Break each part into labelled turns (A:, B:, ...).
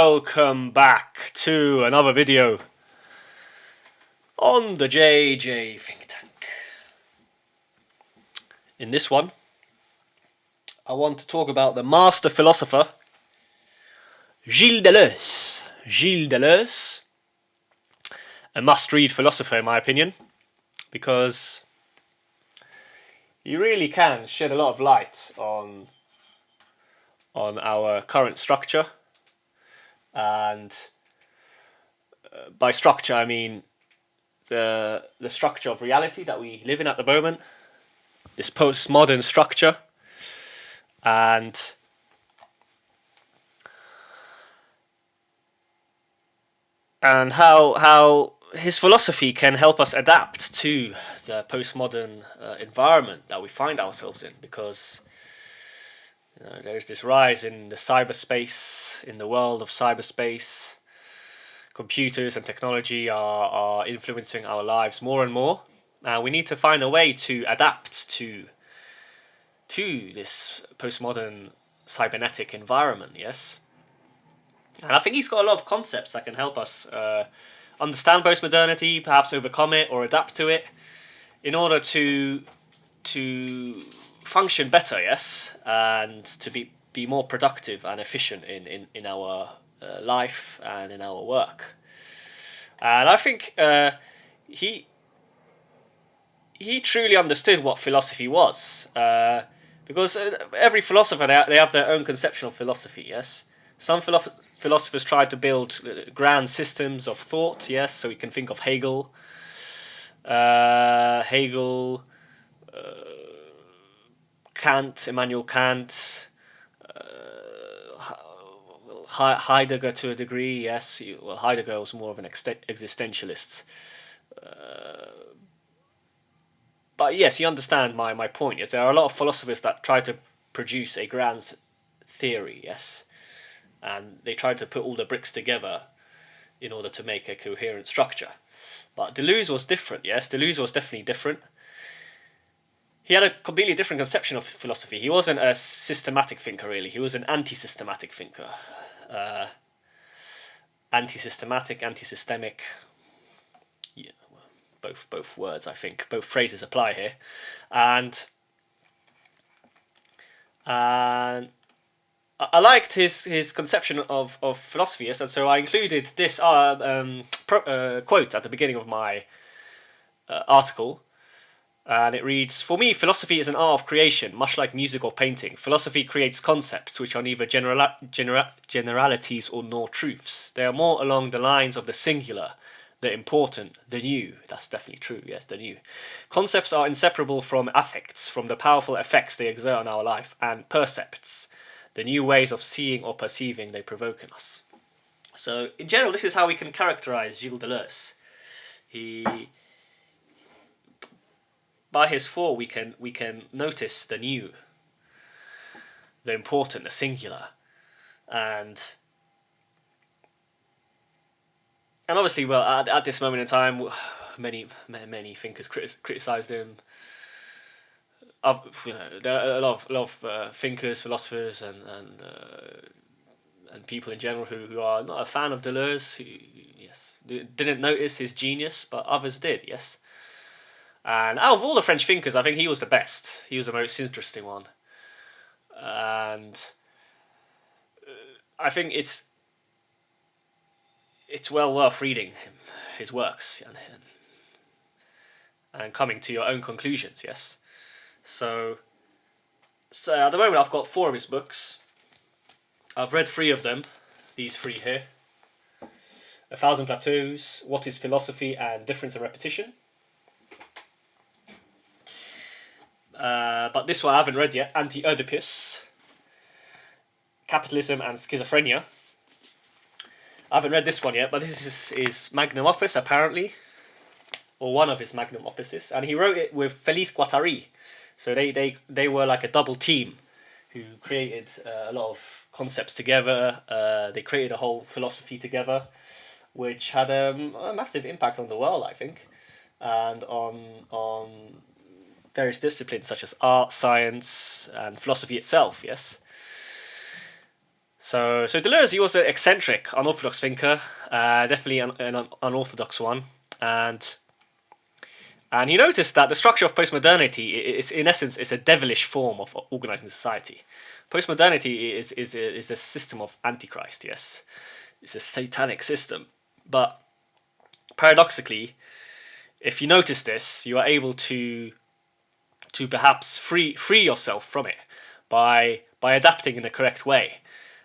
A: welcome back to another video on the JJ Think Tank. In this one, I want to talk about the master philosopher Gilles Deleuze. Gilles Deleuze, a must-read philosopher in my opinion, because he really can shed a lot of light on our current structure. And by structure I mean the structure of reality that we live in at the moment, this postmodern structure, and how his philosophy can help us adapt to the postmodern environment that we find ourselves in, because there's this rise in the cyberspace, in the world of cyberspace. Computers and technology are influencing our lives more and more. We need to find a way to adapt to this postmodern cybernetic environment, yes? And I think he's got a lot of concepts that can help us understand postmodernity, perhaps overcome it or adapt to it, in order to function better, yes, and to be more productive and efficient in our life and in our work. And I think he truly understood what philosophy was, because every philosopher, they have their own conception of philosophy, yes. Some philosophers try to build grand systems of thought, yes, so we can think of Hegel, Kant, Immanuel Kant, Heidegger to a degree, yes. Well, Heidegger was more of an existentialist. But yes, you understand my point. Yes, there are a lot of philosophers that try to produce a grand theory, yes. And they try to put all the bricks together in order to make a coherent structure. But Deleuze was different, yes. Deleuze was definitely different. He had a completely different conception of philosophy. He wasn't a systematic thinker, really. He was an anti-systematic thinker. Anti-systematic, anti-systemic. Yeah, well, both words, I think. Both phrases apply here. And I liked his conception of philosophy, yes, and so I included this quote at the beginning of my article. And it reads, "For me, philosophy is an art of creation, much like music or painting. Philosophy creates concepts which are neither generalities or nor truths. They are more along the lines of the singular, the important, the new." That's definitely true, yes, the new. "Concepts are inseparable from affects, from the powerful effects they exert on our life, and percepts, the new ways of seeing or perceiving they provoke in us." So, in general, this is how we can characterize Gilles Deleuze. By his thought, we can notice the new, the important, the singular, and obviously, well, at this moment in time, many thinkers criticized him. There are a lot of thinkers, philosophers, and people in general who are not a fan of Deleuze, who, yes, didn't notice his genius, but others did, yes. And out of all the French thinkers, I think he was the best. He was the most interesting one. And I think it's well worth reading his works and coming to your own conclusions, yes. So at the moment I've got 4 of his books. I've read 3 of them, these 3 here. A Thousand Plateaus, What is Philosophy, and Difference and Repetition. But this one I haven't read yet, Anti-Oedipus, Capitalism and Schizophrenia. I haven't read this one yet, but this is his magnum opus, apparently, or one of his magnum opuses, and he wrote it with Félix Guattari. So they were like a double team who created a lot of concepts together. They created a whole philosophy together, which had a massive impact on the world, I think, and on various disciplines such as art, science, and philosophy itself, yes. So Deleuze, he was an eccentric, unorthodox thinker, definitely an unorthodox one, and he noticed that the structure of postmodernity is, in essence, is a devilish form of organizing society. Postmodernity is a system of antichrist. Yes, it's a satanic system. But paradoxically, if you notice this, you are able to perhaps free yourself from it by adapting in the correct way,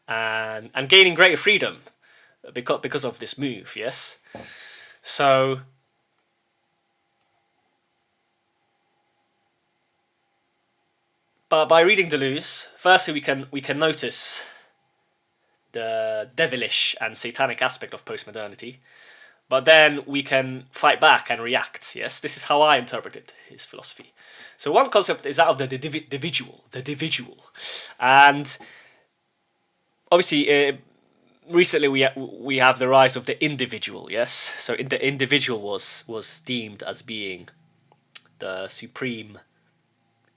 A: and gaining greater freedom because of this move. Yes, so. But by reading Deleuze, firstly we can notice the devilish and satanic aspect of postmodernity, but then we can fight back and react. Yes, this is how I interpreted his philosophy. So one concept is that of the dividual, and obviously recently we have the rise of the individual. Yes, so the individual was deemed as being the supreme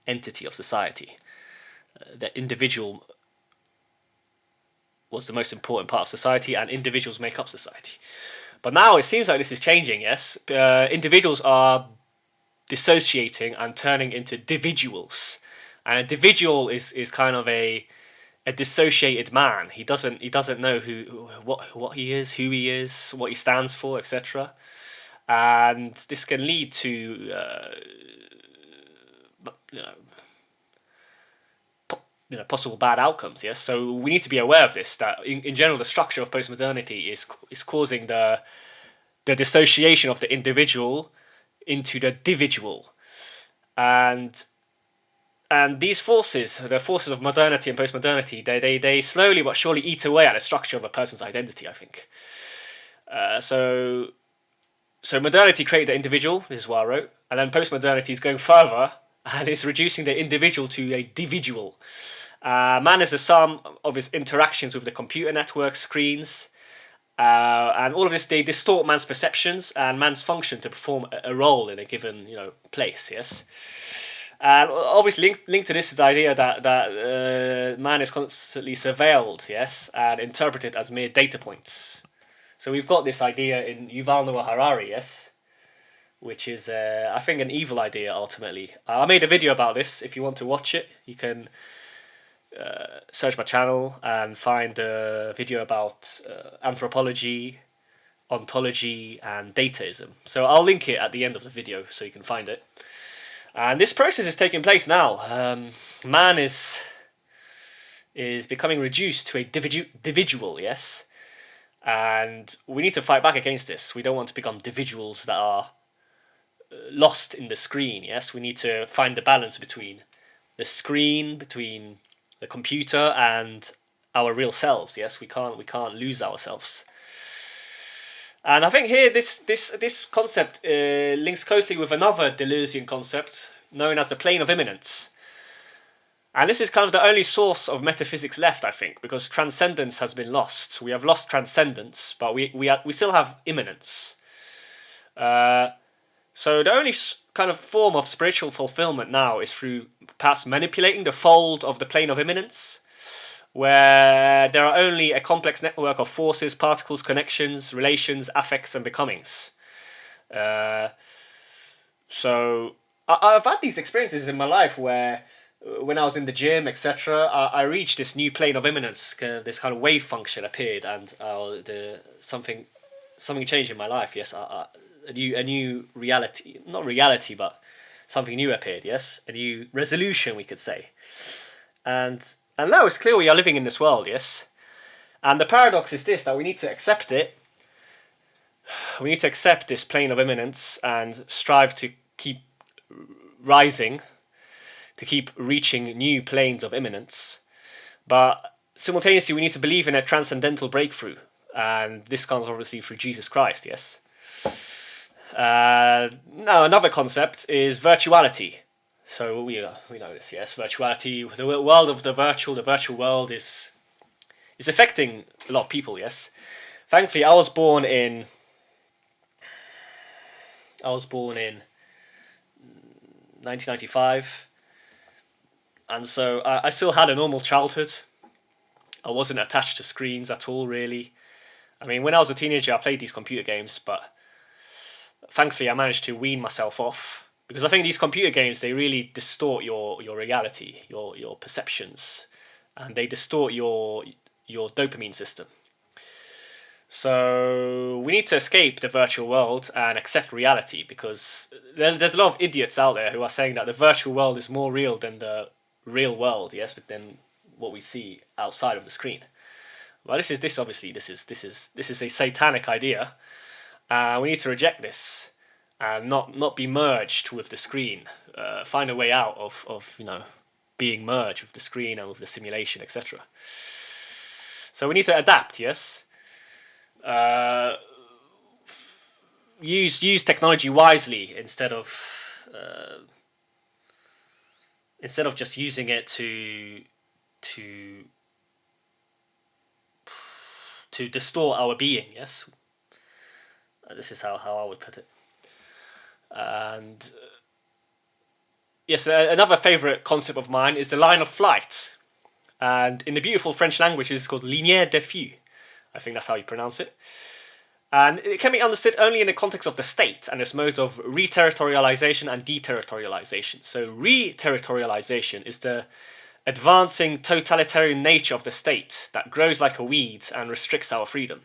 A: entity of society. The individual was the most important part of society, and individuals make up society. But now it seems like this is changing. Yes, individuals are dissociating and turning into dividuals, and a dividual is kind of a dissociated man. He doesn't know what he is, who he is, what he stands for, etc. And this can lead to possible bad outcomes. Yes, so we need to be aware of this. That in general, the structure of postmodernity is causing the dissociation of the individual into the dividual, and these forces, the forces of modernity and postmodernity, they slowly but surely eat away at the structure of a person's identity, I think. So modernity created the individual. This is what I wrote, and then postmodernity is going further and is reducing the individual to a dividual. Man is the sum of his interactions with the computer network, screens, and all of this, they distort man's perceptions and man's function to perform a role in a given place. Yes, and obviously linked to this is the idea that man is constantly surveilled. Yes, and interpreted as mere data points. So we've got this idea in Yuval Noah Harari. Yes, which is, I think, an evil idea, ultimately. I made a video about this. If you want to watch it, you can search my channel and find a video about anthropology, ontology, and dataism. So I'll link it at the end of the video so you can find it. And this process is taking place now. Man is becoming reduced to a dividual, yes? And we need to fight back against this. We don't want to become dividuals that are lost in the screen. Yes, we need to find the balance between the screen, between the computer, and our real selves. Yes, we can't lose ourselves. And I think here this concept links closely with another Deleuzian concept known as the plane of immanence. And this is kind of the only source of metaphysics left, I think, because transcendence has been lost. We have lost transcendence, but we still have immanence. So the only kind of form of spiritual fulfillment now is through perhaps manipulating the fold of the plane of immanence, where there are only a complex network of forces, particles, connections, relations, affects, and becomings. So I've had these experiences in my life where, when I was in the gym, etc., I reached this new plane of immanence. This kind of wave function appeared, and something changed in my life. Yes, a new reality, not reality, but something new appeared. Yes, a new resolution, we could say. And now it's clear we are living in this world. Yes, and the paradox is this: that we need to accept it. We need to accept this plane of immanence and strive to keep rising, to keep reaching new planes of immanence. But simultaneously, we need to believe in a transcendental breakthrough, and this comes obviously through Jesus Christ. Yes. Now another concept is virtuality. So we know this. Yes, virtuality, the world of the virtual world is affecting a lot of people. Yes. Thankfully, I was born in 1995. And so I still had a normal childhood. I wasn't attached to screens at all, really. I mean, when I was a teenager, I played these computer games, but thankfully I managed to wean myself off. Because I think these computer games, they really distort your reality, your perceptions, and they distort your dopamine system. So we need to escape the virtual world and accept reality, because there's a lot of idiots out there who are saying that the virtual world is more real than the real world, yes, but then what we see outside of the screen. Well, this is a satanic idea. We need to reject this and not be merged with the screen. Find a way out of being merged with the screen and with the simulation, etc. So we need to adapt, yes. Use technology wisely instead of just using it to distort our being, yes. This is how I would put it. And yes, another favourite concept of mine is the line of flight. And in the beautiful French language, it's called lignes de fuite. I think that's how you pronounce it. And it can be understood only in the context of the state and its modes of reterritorialization and deterritorialization. So reterritorialization is the advancing totalitarian nature of the state that grows like a weed and restricts our freedom.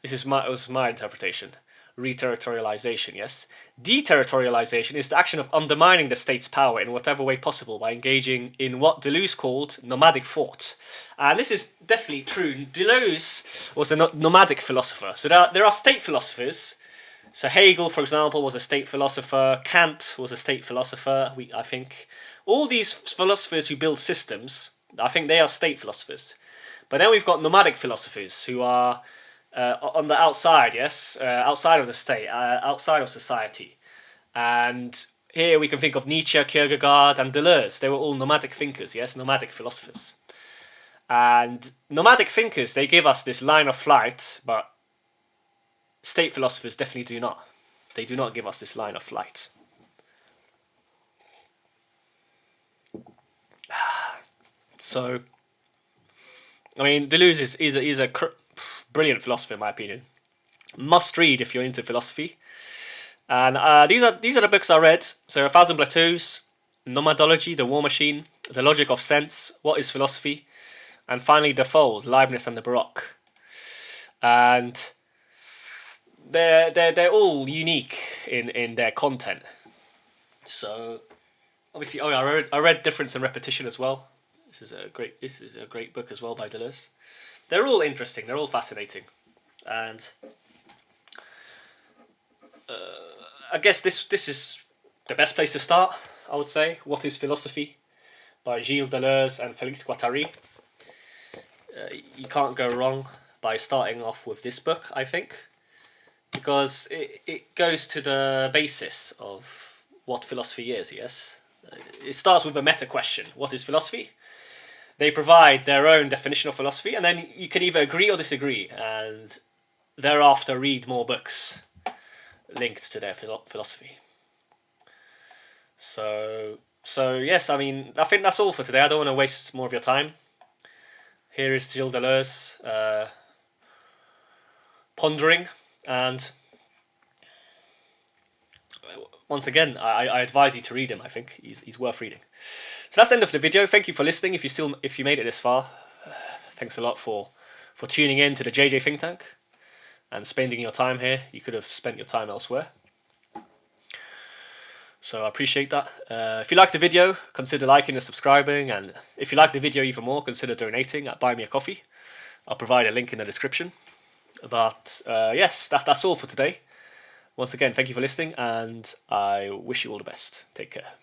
A: This was my interpretation. Reterritorialization, yes. Deterritorialization is the action of undermining the state's power in whatever way possible by engaging in what Deleuze called nomadic thought. And this is definitely true. Deleuze was a nomadic philosopher. So there are state philosophers. So Hegel, for example, was a state philosopher. Kant was a state philosopher, I think. All these philosophers who build systems, I think they are state philosophers. But then we've got nomadic philosophers who are on the outside, yes, outside of the state, outside of society. And here we can think of Nietzsche, Kierkegaard, and Deleuze. They were all nomadic thinkers, yes, nomadic philosophers. And nomadic thinkers, they give us this line of flight, but state philosophers definitely do not. They do not give us this line of flight. So, I mean, Deleuze is a brilliant philosopher in my opinion. Must read if you're into philosophy. And these are the books I read. So Thousand Plateaus, Nomadology, The War Machine, The Logic of Sense, What is Philosophy, and finally The Fold, Leibniz and the Baroque. And they're all unique in their content. So obviously, I read Difference and Repetition as well. This is a great book as well by Deleuze. They're all interesting. They're all fascinating, and I guess this is the best place to start. I would say, What is Philosophy, by Gilles Deleuze and Félix Guattari. You can't go wrong by starting off with this book, I think, because it goes to the basis of what philosophy is. Yes, it starts with a meta question: What is philosophy? They provide their own definition of philosophy, and then you can either agree or disagree, and thereafter read more books linked to their philosophy. So yes, I mean, I think that's all for today. I don't want to waste more of your time. Here is Gilles Deleuze pondering, and once again, I advise you to read him. I think he's worth reading. So that's the end of the video. Thank you for listening. If you made it this far, thanks a lot for tuning in to the JJ Think Tank and spending your time here. You could have spent your time elsewhere. So I appreciate that. If you liked the video, consider liking and subscribing. And if you like the video even more, consider donating at Buy Me a Coffee. I'll provide a link in the description. But yes, that's all for today. Once again, thank you for listening, and I wish you all the best. Take care.